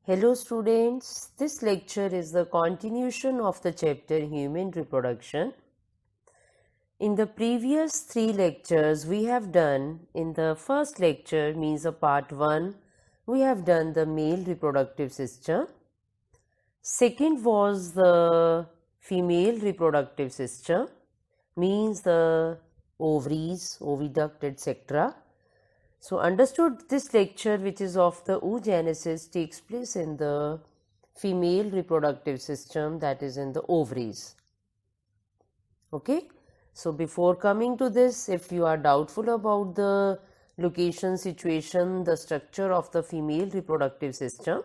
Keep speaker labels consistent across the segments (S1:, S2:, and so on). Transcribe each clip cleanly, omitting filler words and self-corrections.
S1: Hello students, this lecture is the continuation of the chapter Human Reproduction. In the previous 3 lectures we have done, in the first lecture means a part 1, we have done the male reproductive system. Second was the female reproductive system, means the ovaries, oviduct, etc. So understood this lecture, which is of the oogenesis, takes place in the female reproductive system, that is in the ovaries. Okay. So before coming to this, if you are doubtful about the location, situation, the structure of the female reproductive system,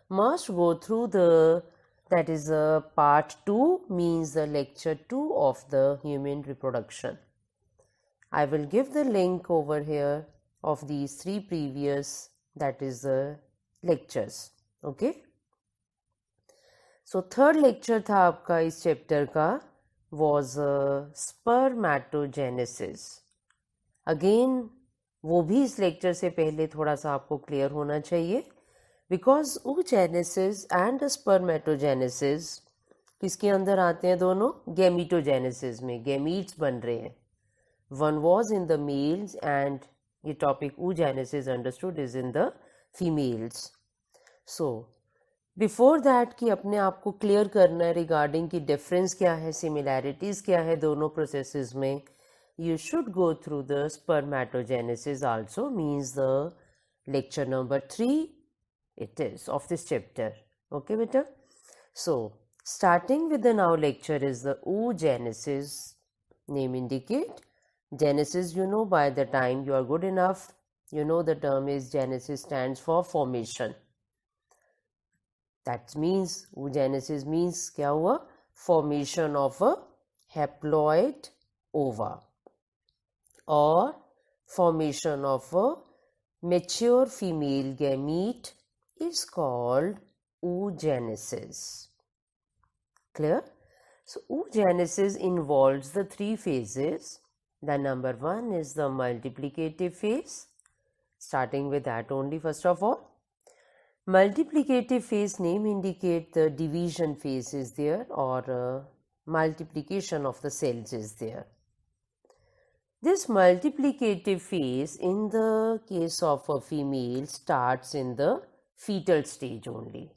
S1: must go through the, that is part 2, means the lecture 2 of the human reproduction. I will give the link over here of these 3 previous, that is the lectures. Okay. So third lecture था आपका इस chapter का was spermatogenesis. Again वो भी इस lecture से पहले थोड़ा सा आपको clear होना चाहिए, because oogenesis and spermatogenesis किसके अंदर आते हैं दोनों? Gametogenesis में gametes बन रहे हैं. One was in the males and ये topic oogenesis understood is in the females. So before that कि अपने आप को क्लियर करना है रिगार्डिंग की डिफरेंस क्या है, सिमिलैरिटीज क्या है दोनों प्रोसेसेस में, you should go through the spermatogenesis also, means the lecture number 3 it is of this chapter. Okay beta. So starting with the now lecture is the oogenesis. Name indicate genesis, you know, by the time you are good enough, you know the term is genesis stands for formation. That means oogenesis means क्या हुआ? Formation of a haploid ova or formation of a mature female gamete is called oogenesis. Clear? So oogenesis involves the 3 phases. The number 1 is the multiplicative phase. Starting with that only first of all. Multiplicative phase name indicate the division phase is there, or multiplication of the cells is there. This multiplicative phase in the case of a female starts in the fetal stage only.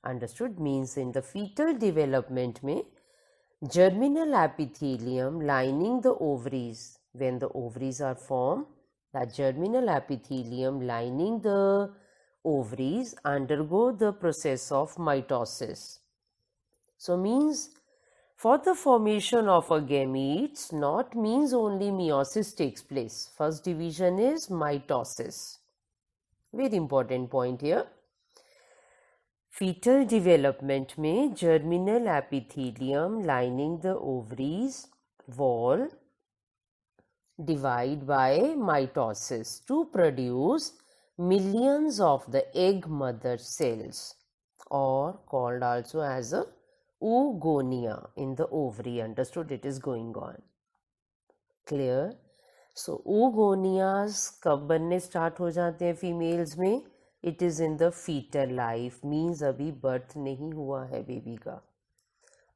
S1: Understood? Means in the fetal development में germinal epithelium lining the ovaries, when the ovaries are formed, that germinal epithelium lining the ovaries undergo the process of mitosis. So means for the formation of a gametes, not means only meiosis takes place. First division is mitosis. Very important point here. Fetal development में germinal epithelium lining the ovaries wall divide by mitosis to produce millions of the egg mother cells, or called also as a oogonia in the ovary. Understood? It is going on. Clear? So oogonias कब बनने start हो जाते हैं females में? It is in the fetal life, means अभी birth नहीं हुआ है बेबी का,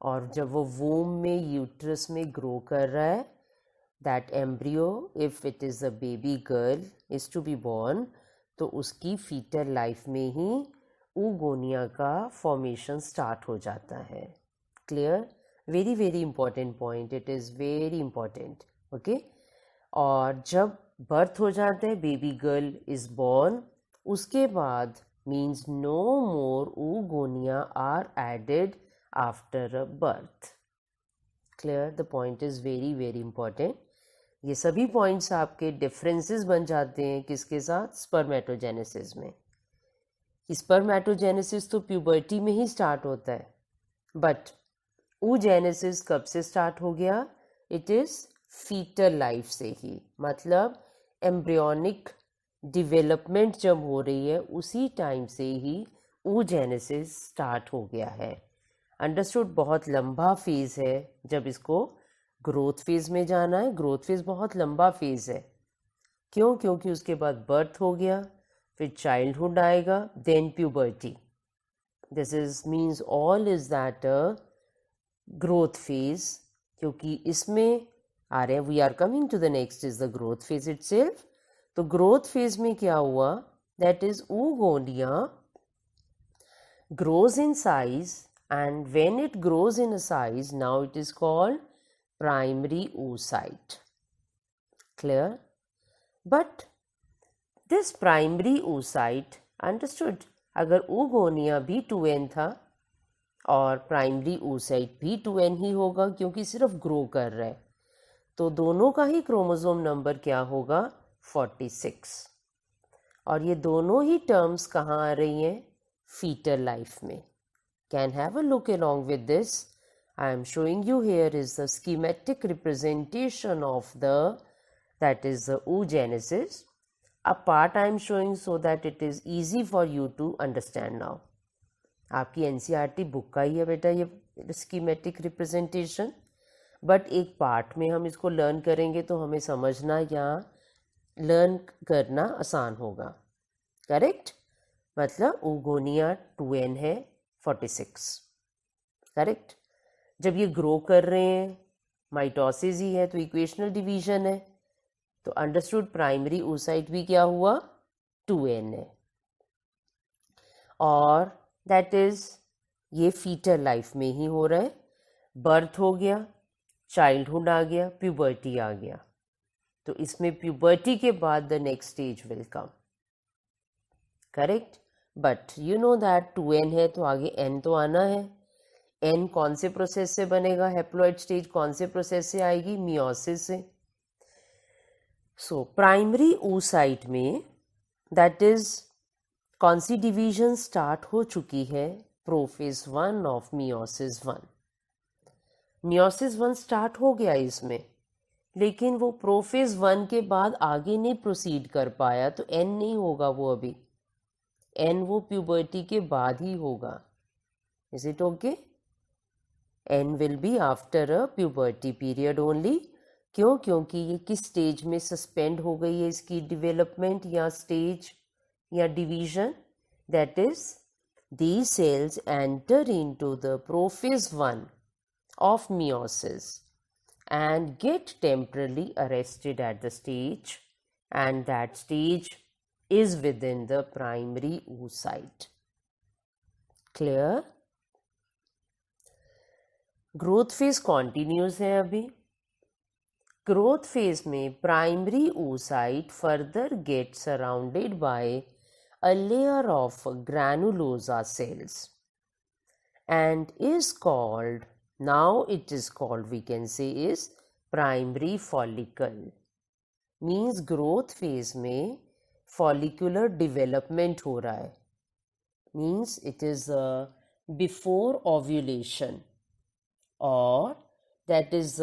S1: और जब वो womb में uterus में grow कर रहा है, that embryo, if it is a baby girl, is to be born, तो उसकी fetal life में ही oogonia का formation start हो जाता है. Clear? Very very important point. It is very important. Okay? और जब birth हो जाता है, baby girl is born, उसके बाद means no more oogonia are added after a birth. Clear? The point is very very important. ये सभी points आपके डिफरेंसेस बन जाते हैं किसके साथ? स्पर्मेटोजेनेसिस में. स्पर्मेटोजेनेसिस तो प्यूबर्टी में ही स्टार्ट होता है, बट oogenesis कब से स्टार्ट हो गया? इट इज फीटल लाइफ से ही, मतलब एम्ब्रियोनिक डेवलपमेंट जब हो रही है उसी टाइम से ही oogenesis स्टार्ट हो गया है. अंडरस्टूड? बहुत लंबा फेज है. जब इसको ग्रोथ फेज में जाना है, ग्रोथ फेज बहुत लंबा फेज है. क्यों? क्योंकि उसके बाद बर्थ हो गया, फिर चाइल्डहुड आएगा, then puberty. This is means all is that a growth phase, क्योंकि इसमें आ रहे हैं, we are coming to the next is the growth phase itself. तो ग्रोथ फेज में क्या हुआ, that is oogonia grows in size, and when it grows in a size, now it is called primary oocyte. Clear? But this primary oocyte, understood, अगर oogonia भी 2n था और primary oocyte भी 2n ही होगा, क्योंकि सिर्फ ग्रो कर रहा है, तो दोनों का ही क्रोमोसोम नंबर क्या होगा, 46. और ये दोनों ही टर्म्स कहाँ आ रही हैं, fetal life में. Can have a look along with this. I am showing you here is the schematic representation of that is the oogenesis. A part I am showing so that it is easy for you to understand now. आपकी NCERT book का ही है बेटा ये schematic representation, but एक part में हम इसको learn करेंगे तो हमें समझना या लर्न करना आसान होगा. करेक्ट? मतलब oogonia 2n है, 46. करेक्ट? जब ये ग्रो कर रहे हैं, माइटोसिस ही है तो इक्वेशनल डिवीजन है, तो अंडरस्टूड प्राइमरी oocyte भी क्या हुआ, 2n है. और दैट इज ये फीटल लाइफ में ही हो रहा है. बर्थ हो गया, चाइल्डहुड आ गया, प्यूबर्टी आ गया, तो इसमें प्यूबर्टी के बाद the next stage will come. Correct? But you know that 2n है तो आगे n तो आना है. n कौन से प्रोसेस से बनेगा, हैप्लॉइड स्टेज कौन से प्रोसेस से आएगी, मियोसिस से. सो प्राइमरी oocyte में दैट इज कौन सी डिवीजन स्टार्ट हो चुकी है, prophase 1 of meiosis 1. Meiosis 1 start हो गया इसमें, लेकिन वो प्रोफेज 1 के बाद आगे नहीं प्रोसीड कर पाया, तो n नहीं होगा वो अभी. n वो प्यूबर्टी के बाद ही होगा. Is it okay? n will be after a puberty period only. क्यों? क्योंकि ये किस स्टेज में सस्पेंड हो गई है इसकी डेवलपमेंट या स्टेज या division, that is these cells enter into the prophase 1 of meiosis and get temporarily arrested at the stage, and that stage is within the primary oocyte. Clear? Growth phase continuous है अभी. Growth phase में primary oocyte further gets surrounded by a layer of granulosa cells and is called, now it is called, we can say, is primary follicle. Means growth phase में follicular development हो रहा है. Means it is before ovulation, or that is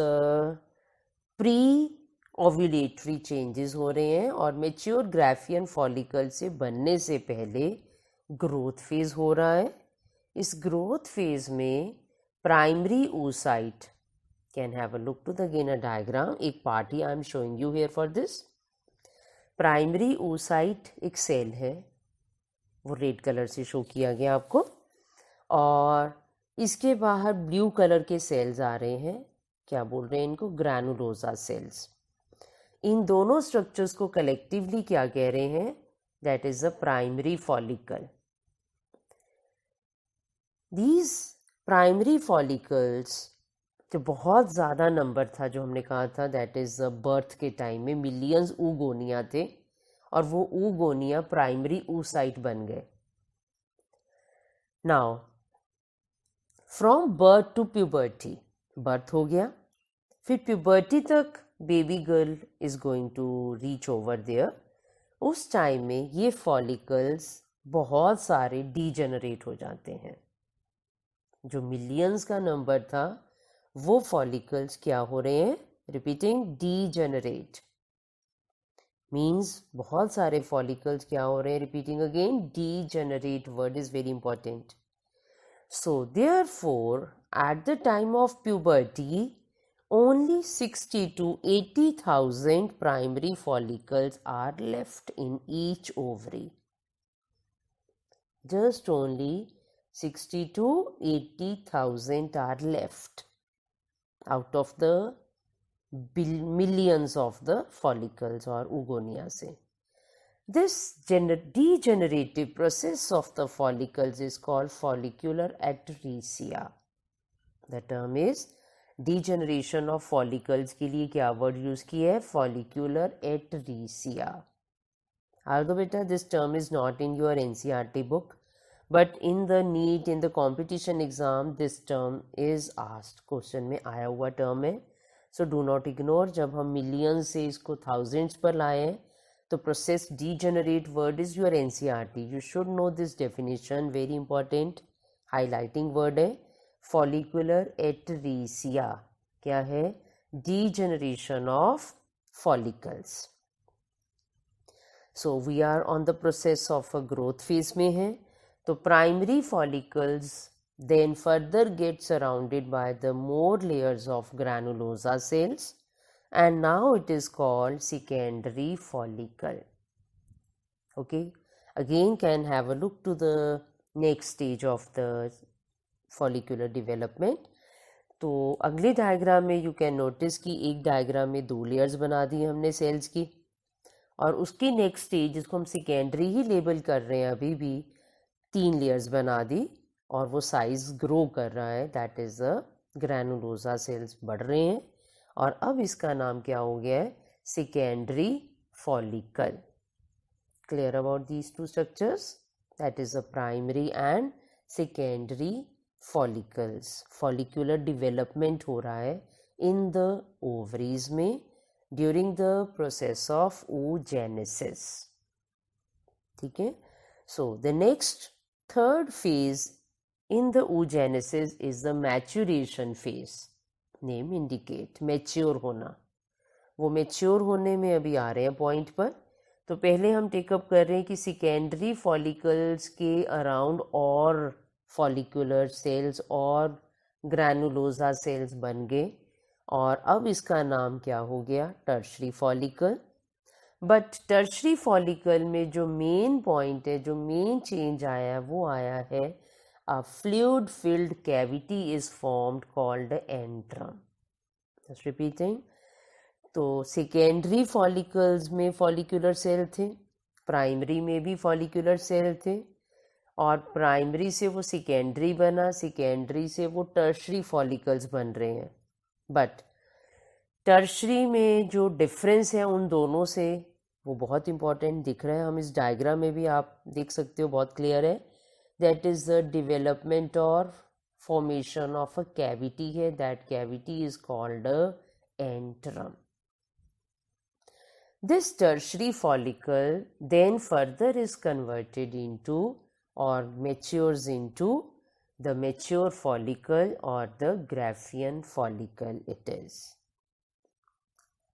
S1: pre-ovulatory changes हो रहे हैं, और mature Graafian follicle से बनने से पहले ग्रोथ फेज हो रहा है. इस ग्रोथ फेज में primary oocyte, can have a look to the again a diagram, एक part he I am showing you here for this. Primary oocyte एक सेल है, वो रेड कलर से शो किया गया आपको, और इसके बाहर ब्लू कलर के सेल्स आ रहे हैं. क्या बोल रहे हैं इनको, ग्रैनुलोसा सेल्स. इन दोनों स्ट्रक्चर्स को कलेक्टिवली क्या कह रहे हैं, that is a primary follicle. These primary follicles, जो बहुत ज़्यादा नंबर था जो हमने कहा था, दैट इज बर्थ के टाइम में मिलियंस oogonia थे, और वो oogonia प्राइमरी oocyte बन गए. Now from birth to puberty, birth हो गया, फिर प्यूबर्टी तक baby girl is going to reach over there. उस टाइम में ये फॉलिकल्स बहुत सारे डीजेनरेट हो जाते हैं. जो मिलियंस का नंबर था वो फॉलिकल्स क्या हो रहे हैं, रिपीटिंग, डीजेनरेट. मीन्स बहुत सारे फॉलिकल्स क्या हो रहे हैं, repeating again, degenerate word is very important. So therefore at the time of puberty only 60 to 80,000 primary follicles are left in each ovary. just only 60 to 80,000 are left out of the millions of the follicles or oogonia. This degenerative process of the follicles is called follicular atresia. The term is degeneration of follicles के लिए क्या word use किया है? Follicular atresia. Although beta this term is not in your NCERT book, but in the NEET, in the competition exam, this term is asked. Question में आया हुआ term है. So do not ignore. जब हम millions से इसको thousands पर लाए हैं, तो process degenerate word is your NCERT. You should know this definition. Very important. Highlighting word है follicular atresia. क्या है? Degeneration of follicles. So we are on the process of a growth phase में है. तो primary follicles then further get surrounded by the more layers of granulosa cells, and now it is called secondary follicle. Okay, again can have a look to the next stage of the follicular development. तो अगले diagram में you can notice कि एक diagram में 2 layers बना दी हमने sales की, और उसकी नेक्स्ट स्टेज जिसको हम सेकेंडरी ही लेबल कर रहे हैं अभी भी 3 लेयर्स बना दी, और वो साइज ग्रो कर रहा है. That is the granulosa cells बढ़ रहे हैं, और अब इसका नाम क्या हो गया है? Secondary follicle. Clear about these two structures? That is the primary and secondary follicles. Follicular development हो रहा है इन द ओवरीज में during the process of oogenesis. ठीक है? So the next third phase in the oogenesis is the maturation phase. Name indicate mature होना. वो mature होने में अभी आ रहे हैं पॉइंट पर. तो पहले हम टेकअप कर रहे हैं कि सेकेंडरी फॉलिकल्स के अराउंड और फॉलिकुलर सेल्स और ग्रैनुलोसा सेल्स बन गए, और अब इसका नाम क्या हो गया? Tertiary follicle. But tertiary follicle में जो मेन पॉइंट है, जो मेन चेंज आया है, वो आया है अ fluid filled cavity is formed called antrum. Just repeating. तो सेकेंडरी फॉलिकल्स में फॉलिकुलर सेल थे, प्राइमरी में भी फॉलिकुलर सेल थे, और प्राइमरी से वो सेकेंडरी बना, सेकेंडरी से वो टर्शरी फॉलिकल्स बन रहे हैं. बट टर्शरी में जो डिफरेंस है उन दोनों से, वो बहुत इंपॉर्टेंट दिख रहा है. हम इस डायग्राम में भी आप देख सकते हो, बहुत क्लियर है. दैट इज द डेवलपमेंट और फॉर्मेशन ऑफ अ कैविटी है. That cavity is called antrum. This tertiary follicle then further is converted into और matures into the mature follicle or the Graafian follicle it is.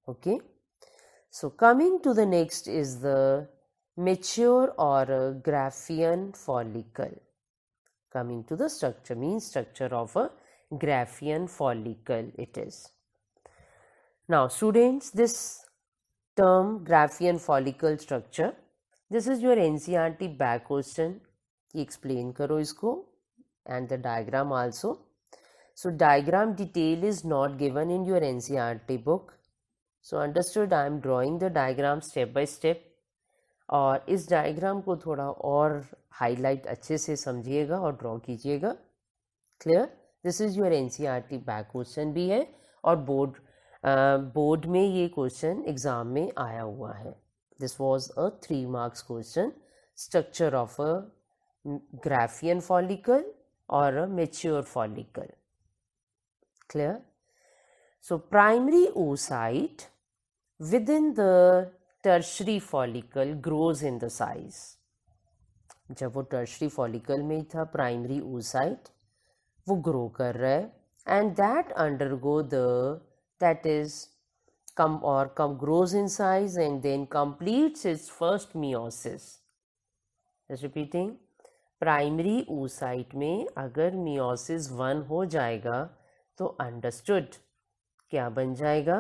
S1: Okay, so coming to the next is the mature or Graafian follicle. Coming to the structure, means structure of a Graafian follicle it is. Now students, this term Graafian follicle structure, this is your NCERT back question. explain करो इसको, and the diagram also. So diagram detail is not given in your NCERT book. So understood, I am drawing the diagram step by step. और इस diagram को थोड़ा और highlight अच्छे से समझिएगा और ड्रॉ कीजिएगा. Clear? This is your NCERT back question भी है, और बोर्ड में ये क्वेश्चन एग्जाम में आया हुआ है. This was a 3 marks question. Structure of a Graafian follicle or a mature follicle. Clear? So primary oocyte within the tertiary follicle grows in the size. जब वो tertiary follicle में था primary oocyte, वो grow कर रहा है, and that undergo grows in size and then completes its first meiosis. Just repeating. Primary oocyte में अगर meiosis 1 हो जाएगा तो अंडरस्टूड क्या बन जाएगा?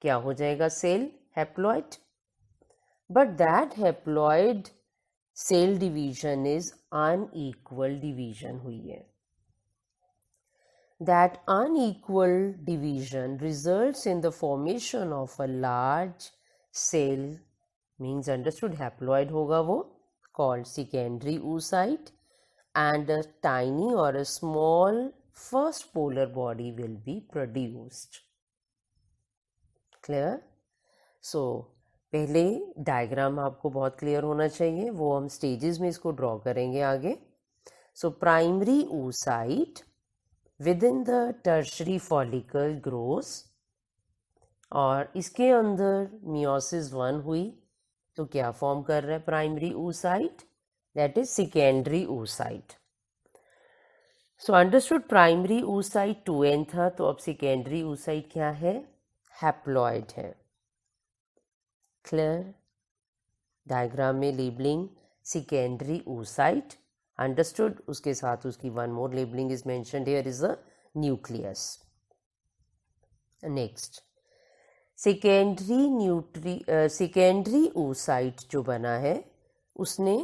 S1: क्या हो जाएगा? Cell, haploid. But that haploid cell division is unequal division हुई है. That unequal division results in the formation of a large cell, means understood haploid होगा वो, called secondary oocyte, and a tiny or a small first polar body will be produced. Clear? So पहले diagram आपको बहुत clear होना चाहिए, वो हम stages में इसको ड्रॉ करेंगे आगे. So primary oocyte within the tertiary follicle grows, और इसके अंदर meiosis 1 हुई तो क्या फॉर्म कर रहा है primary oocyte, that is secondary oocyte. So understood primary oocyte 2n था, तो अब secondary oocyte क्या है, haploid है. Clear? डायग्राम में लेबलिंग secondary oocyte understood, उसके साथ उसकी one more labeling is mentioned here is a nucleus. Next secondary oocyte जो बना है उसने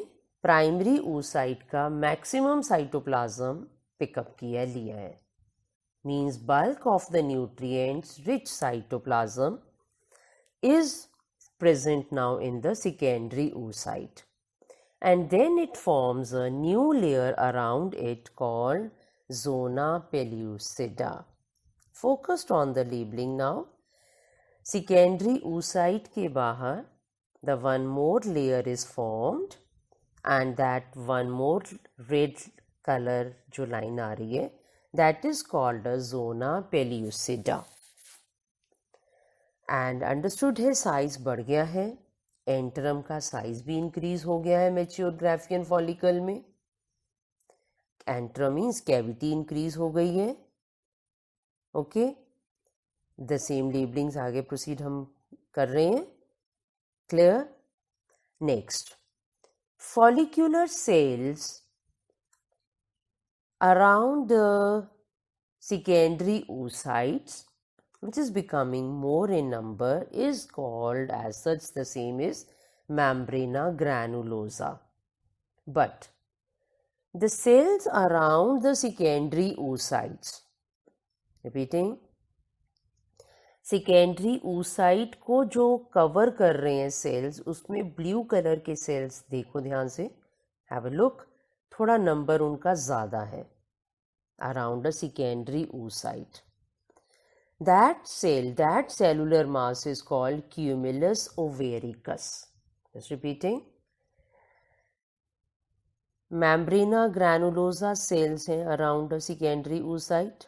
S1: प्राइमरी oocyte का मैक्सिमम साइटोप्लाज्म पिकअप किया लिया है, means bulk of the nutrients rich cytoplasm is present now in the secondary oocyte. And then it forms a new layer around it called zona pellucida. Focused on the labeling now. Secondary oocyte के बाहर the one more layer is formed, and that one more red color जो line आ रही है, that is called a zona pellucida. And understood है size बढ़ गया है, antrum का साइज भी इंक्रीज हो गया है मैच्योर ग्राफियन फॉलिकल में. एंट्रम मीन्स कैविटी इंक्रीज हो गई है. ओके, द सेम लेबलिंग्स आगे प्रोसीड हम कर रहे हैं. Clear? Next, follicular cells around the secondary oocytes, which is becoming more in number, is called as such, the same is membrana granulosa. But the cells around the secondary oocytes, repeating, secondary oocyte को जो cover कर रहे हैं sales, उसमें blue colour के sales देखो ध्यान से, हैव अ लुक, थोड़ा नंबर उनका ज़्यादा है around a secondary oocyte. That cellular mass is called cumulus ovaricus. Just repeating, membrana granulosa cells हैं around a secondary oocyte,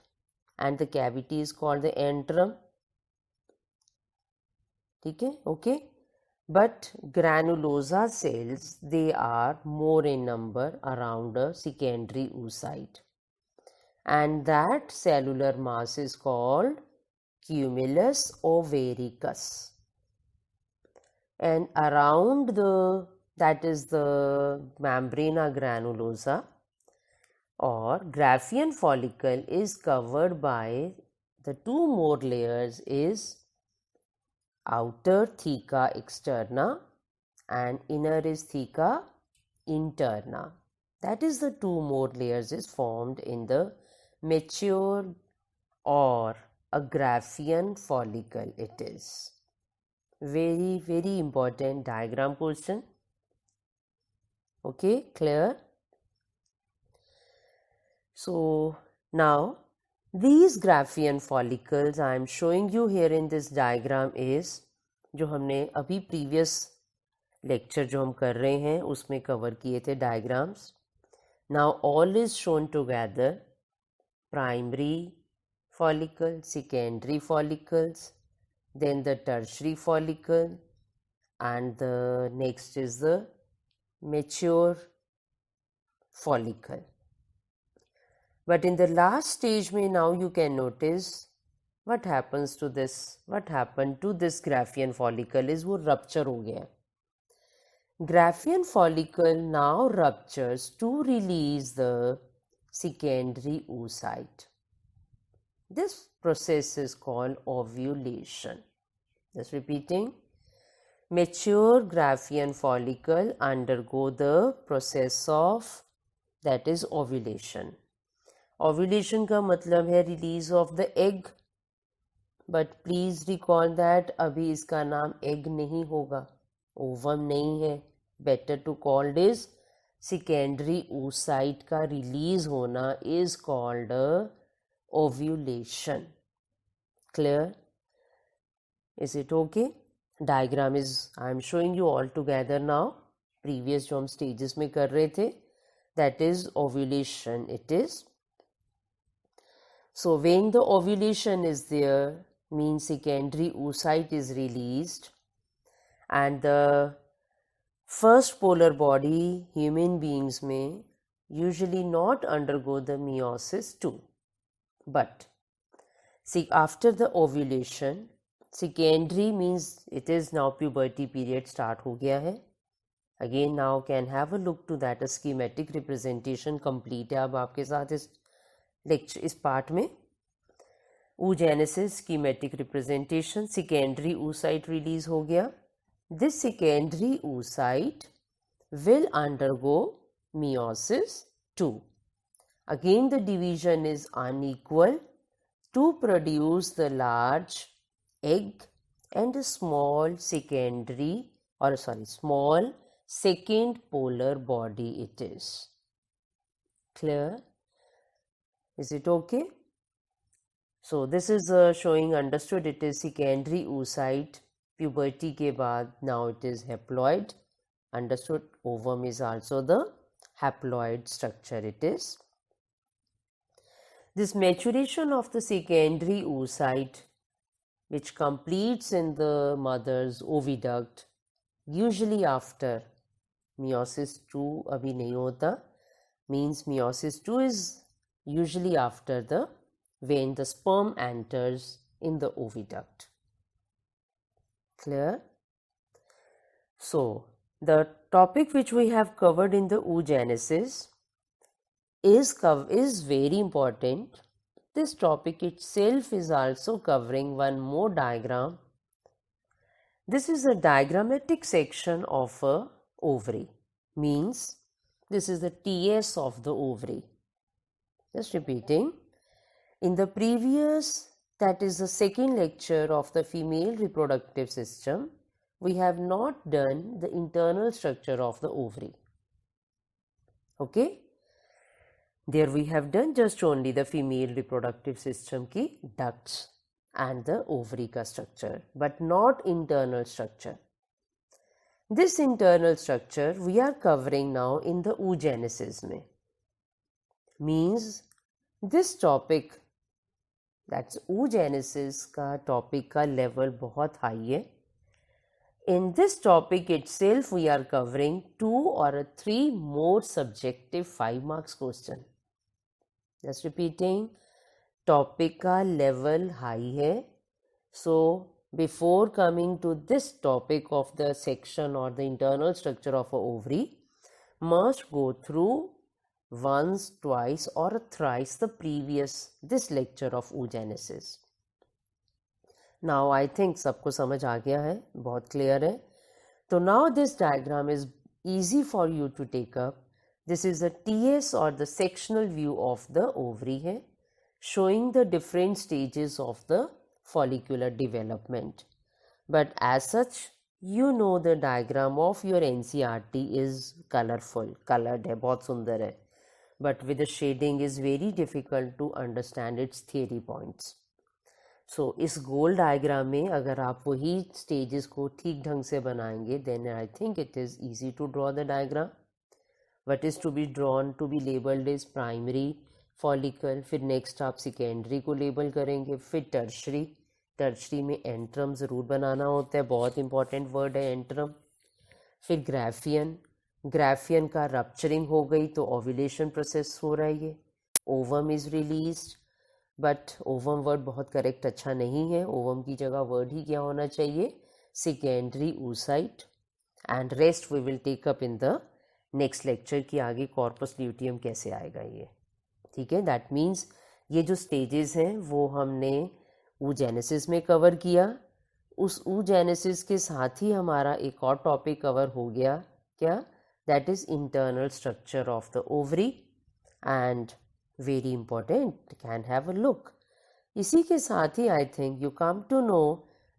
S1: and the cavity is called the antrum. ठीक है, okay. But granulosa cells, they are more in number around a secondary oocyte, and that cellular mass is called cumulus ovaricus. And around that is the membrana granulosa or Graafian follicle is covered by the two more layers is outer theca externa and inner is theca interna. That is the two more layers is formed in the mature or a Graafian follicle. It is very important diagram question. Okay, clear? So now these Graafian follicles I am showing you here in this diagram is जो हमने अभी previous lecture जो हम कर रहे हैं उसमें cover किए थे diagrams. Now all is shown together, primary follicle, secondary follicles, then the tertiary follicle, and the next is the mature follicle. But in the last stage में now you can notice what happens to this, what happened to this Graafian follicle is वो rupture हो गया. Graafian follicle now ruptures to release the secondary oocyte. This process is called ovulation. Just repeating, mature Graafian follicle undergo the process of that is ovulation. Ovulation का मतलब है release of the egg, but please recall that अभी इसका नाम egg नहीं होगा, ovum नहीं है. Better to call this secondary oocyte का release होना is called ovulation. Clear? Is it okay? Diagram is I am showing you all together now. Previous जो हम stages में कर रहे थे, that is ovulation it is. So when the ovulation is there, means secondary oocyte is released, and the first polar body human beings may usually not undergo the meiosis II, but see after the ovulation, secondary means it is now puberty period start हो गया है. Again now can have a look to that a schematic representation complete है अब आपके साथ इस lecture इस part में. oogenesis schematic representation, secondary oocyte release हो गया. This secondary oocyte will undergo meiosis II. Again the division is unequal to produce the large egg and a small secondary small second polar body it is. Clear? Is it okay? So this is showing understood it is secondary oocyte, puberty के बाद now it is haploid. Understood ovum is also the haploid structure it is. This maturation of the secondary oocyte which completes in the mother's oviduct usually after meiosis II अभी नहीं होता, means meiosis II is usually after the when the sperm enters in the oviduct. Clear? So the topic which we have covered in the oogenesis is very important. This topic itself is also covering one more diagram. This is a diagrammatic section of a ovary, means this is the TS of the ovary. Just repeating, in the previous, that is the second lecture of the female reproductive system, we have not done the internal structure of the ovary. Okay? There we have done just only the female reproductive system ki ducts and the ovary ka structure, but not internal structure. This internal structure we are covering now in the oogenesis mein. Means this topic, that's oogenesis का topic का level बहुत high है. In this topic itself we are covering 2 or 3 more subjective 5 marks question. Just repeating, topic का level high है. So before coming to this topic of the section or the internal structure of a ovary, must go through once, twice or thrice the previous this lecture of oogenesis. Now I think सबको समझ आ गया है, बहुत clear है. So now this diagram is easy for you to take up. This is a TS or the sectional view of the ovary है, showing the different stages of the follicular development. But as such, you know the diagram of your NCERT is colorful, colored है, बहुत सुंदर है. But with the shading is very difficult to understand its theory points. So इस गोल diagram में अगर आप वही stages को ठीक ढंग से बनाएंगे, then I think it is easy to draw the diagram. What is to be drawn, to be labeled is primary follicle, फिर next आप secondary को label करेंगे, फिर tertiary में antrum ज़रूर बनाना होता है, बहुत important word है antrum. फिर ग्राफियन का रप्चरिंग हो गई तो ओव्यूलेशन प्रोसेस हो रहा है. ये ovum is released, but ovum word बहुत करेक्ट अच्छा नहीं है. ओवम की जगह वर्ड ही क्या होना चाहिए, secondary oocyte. And rest we will take up in the next lecture कि आगे कॉर्पस ल्यूटियम कैसे आएगा ये. ठीक है, दैट मीन्स ये जो स्टेजेस हैं वो हमने oogenesis में कवर किया. उस oogenesis के साथ ही हमारा एक और टॉपिक कवर हो गया, क्या? That is internal structure of the ovary and very important, can have a look. इसी के साथ ही I think you come to know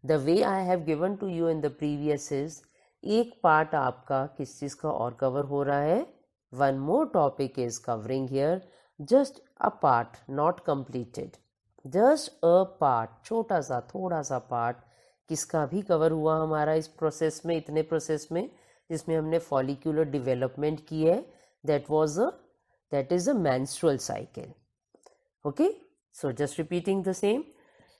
S1: the way I have given to you in the previous is, एक part आपका किस चीज़ का और कवर हो रहा है, one more topic is covering here, just a part not completed, just a part, छोटा सा थोड़ा सा पार्ट किसका भी कवर हुआ हमारा इस प्रोसेस में, इतने प्रोसेस में जिसमें हमने फॉलिक्यूलर डेवलपमेंट की है, that is a menstrual cycle. Okay, so just repeating the same,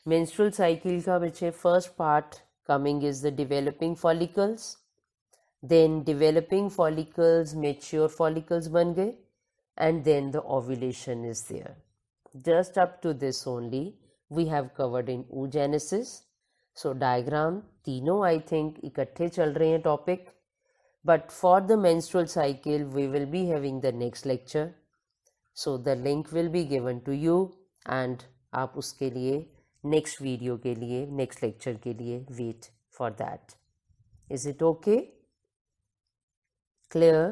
S1: menstrual cycle का बच्चे first part coming is the developing follicles, then developing follicles mature follicles बन गए, and then the ovulation is there. Just up to this only we have covered in oogenesis. So diagram तीनों I think इकट्ठे चल रहे हैं topic, but for the menstrual cycle we will be having the next lecture. So the link will be given to you and आप उसके लिए next video के लिए, next lecture के लिए wait for that. Is it okay? Clear?